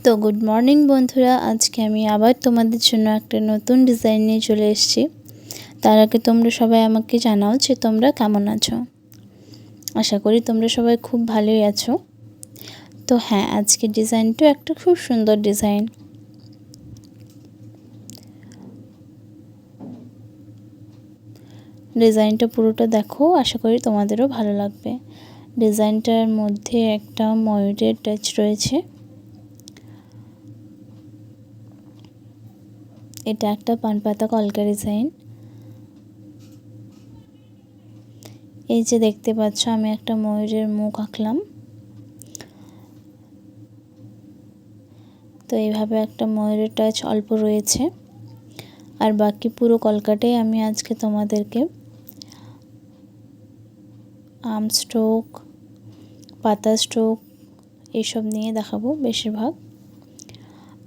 তো good morning বন্ধুরা, আজকে আমি আবার তোমাদের জন্য একটা নতুন ডিজাইন নিয়ে চলে এসেছি। তার আগে তোমরা সবাই আমাকে জানাও যে তোমরা কেমন আছো। আশা করি তোমরা সবাই খুব ভালোই আছো। তো হ্যাঁ, আজকের ডিজাইনটা একটা খুব সুন্দর ডিজাইন। ডিজাইনটা পুরোটা দেখো, আশা করি তোমাদেরও ভালো লাগবে। ডিজাইনটার মধ্যে একটা ময়ূরের টাচ রয়েছে। এটা একটা পানপাতা কলকা ডিজাইন। এই যে দেখতে পাচ্ছ, আমি একটা ময়ূরের মুখ আঁকলাম। তো এইভাবে একটা ময়ূরের টাচ অল্প রয়েছে, আর বাকি পুরো কলকাটাই আমি আজকে তোমাদেরকে আর্ম স্ট্রোক, পাতা স্ট্রোক এইসব নিয়ে দেখাবো বেশিরভাগ।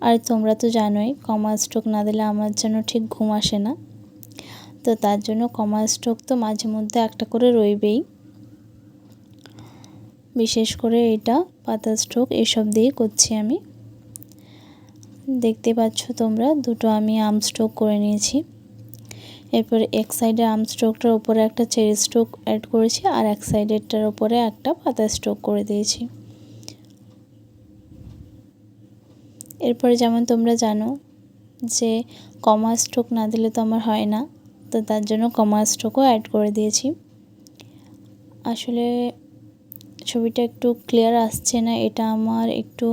আর তোমরা তো জানোই, কমা স্ট্রোক না দিলে আমার যেন ঠিক ঘুম আসে না। তো তার জন্য কমা স্ট্রোক তো মাঝে মধ্যে একটা করে রইবেই। বিশেষ করে এটা পাতা স্ট্রোক এসব দিয়ে করছি আমি। দেখতে পাচ্ছ তোমরা, দুটো আমি আর্ম স্ট্রোক করে নিয়েছি। এরপর এক সাইডে আর্ম স্ট্রোকটার উপরে একটা চেরি স্ট্রোক অ্যাড করেছি, আর এক সাইডেরটার উপরে একটা পাতা স্ট্রোক করে দিয়েছি। এরপরে যেমন তোমরা জানো যে কমা স্ট্রোক না দিলে তো আমার হয় না, তো তার জন্য কমা স্ট্রোকও অ্যাড করে দিয়েছি। আসলে ছবিটা একটু ক্লিয়ার আসছে না, এটা আমার একটু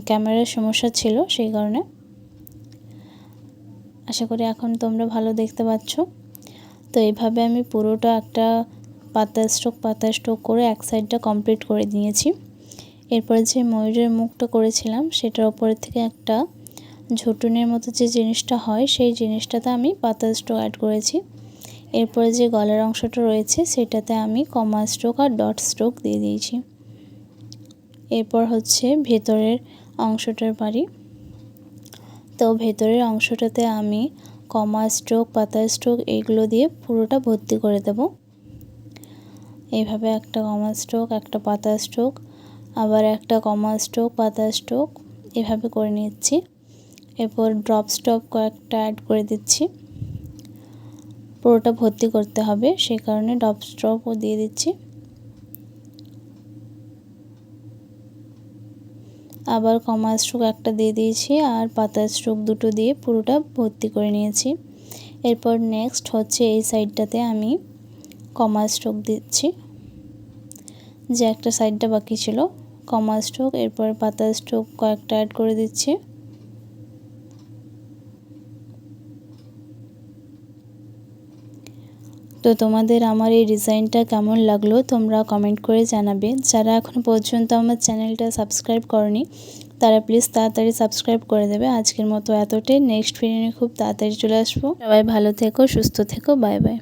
ক্যামেরার সমস্যা ছিল, সেই কারণে। আশা করি এখন তোমরা ভালো দেখতে পাচ্ছ। তো এইভাবে আমি পুরোটা একটা পাতা স্ট্রোক করে এক সাইডটা কমপ্লিট করে নিয়েছি। এরপরে যে ময়ূরের মুখটা করেছিলাম সেটার ওপরে থেকে একটা ঝুঁটুনের মতো যে জিনিসটা হয়, সেই জিনিসটাতে আমি পাতা স্ট্রোক অ্যাড করেছি। এরপরে যে গলার অংশটা রয়েছে সেটাতে আমি কমা স্ট্রোক আর ডট স্ট্রোক দিয়ে দিয়েছি। এরপর হচ্ছে ভেতরের অংশটার পারি। তো ভেতরের অংশটাতে আমি কমা স্ট্রোক, পাতা স্ট্রোক এইগুলো দিয়ে পুরোটা ভর্তি করে দেব। এইভাবে একটা কমা স্ট্রোক, একটা পাতা স্ট্রোক, আবার একটা কমা স্ট্রোক, পাতা স্ট্রোক এভাবে করে নিচ্ছি। এরপর ড্রপ স্টপ কয়েকটা অ্যাড করে দিচ্ছি। পুরোটা ভর্তি করতে হবে, সেই কারণে ড্রপ স্টপও দিয়ে দিচ্ছি। আবার কমা স্ট্রোক একটা দিয়ে দিয়েছি, আর পাতা স্ট্রোক দুটো দিয়ে পুরোটা ভর্তি করে নিয়েছি। এরপর নেক্সট হচ্ছে এই সাইডটাতে আমি কমা স্ট্রোক দিচ্ছি, যে একটা সাইডটা বাকি ছিল কমা স্ট্রোক। এরপর পাতা স্ট্রোক কয়েকটা অ্যাড করে দিচ্ছি। তো তোমাদের আমার এই ডিজাইনটা কেমন লাগলো তোমরা কমেন্ট করে জানাবে। যারা এখনও পর্যন্ত আমার চ্যানেলটা সাবস্ক্রাইব করনি তারা প্লিজ তাড়াতাড়ি সাবস্ক্রাইব করে দেবে। আজকের মতো এতটাই। নেক্সট ভিডিও নিয়ে খুব তাড়াতাড়ি চলে আসবো। সবাই ভালো থেকো, সুস্থ থেকো, বাই বাই।